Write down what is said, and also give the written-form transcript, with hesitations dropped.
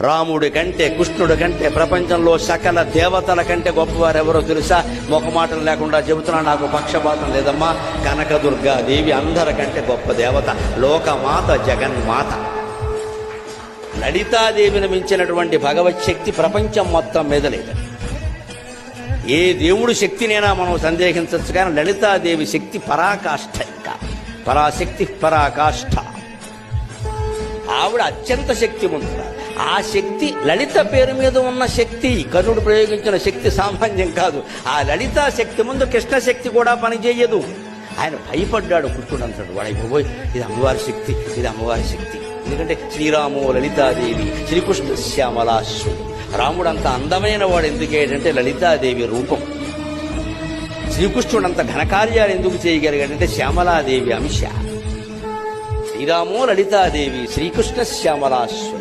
రాముడి కంటే కృష్ణుడి కంటే ప్రపంచంలో సకల దేవతల కంటే గొప్పవారు ఎవరో తెలుసా? మొఖమాటలు లేకుండా చెబుతున్నా, నాకు పక్షపాతం లేదమ్మా. కనకదుర్గాదేవి అందరికంటే గొప్ప దేవత, లోకమాత, జగన్మాత. లలితాదేవిని మించినటువంటి భగవత్ శక్తి ప్రపంచం మొత్తం మీద లేదు. ఏ దేవుడి శక్తినైనా మనం సందేహించవచ్చు, కానీ లలితాదేవి శక్తి పరాకాష్ఠ. ఇంకా పరాశక్తి పరాకాష్ఠ. ఆవిడ అత్యంత శక్తివంతుడు. ఆ శక్తి లలిత పేరు మీద ఉన్న శక్తి, కర్ణుడు ప్రయోగించిన శక్తి సామాన్యం కాదు. ఆ లలితా శక్తి ముందు కృష్ణ శక్తి కూడా పనిచేయదు. ఆయన భయపడ్డాడు. కృష్ణుడు అంటాడు, వాడైపోయి ఇది అమ్మవారి శక్తి, ఇది అమ్మవారి శక్తి. ఎందుకంటే శ్రీరామో లలితాదేవి శ్రీకృష్ణ శ్యామలాశ్రుడు. రాముడు అంత అందమైన వాడు ఎందుకేంటంటే లలితాదేవి రూపం. శ్రీకృష్ణుడు అంత ఘనకార్యాలు ఎందుకు చేయగలిగాడంటే శ్యామలాదేవి అంశ. శ్రీరామో లలితాదేవి శ్రీకృష్ణ శ్యామలాశ్రుడు.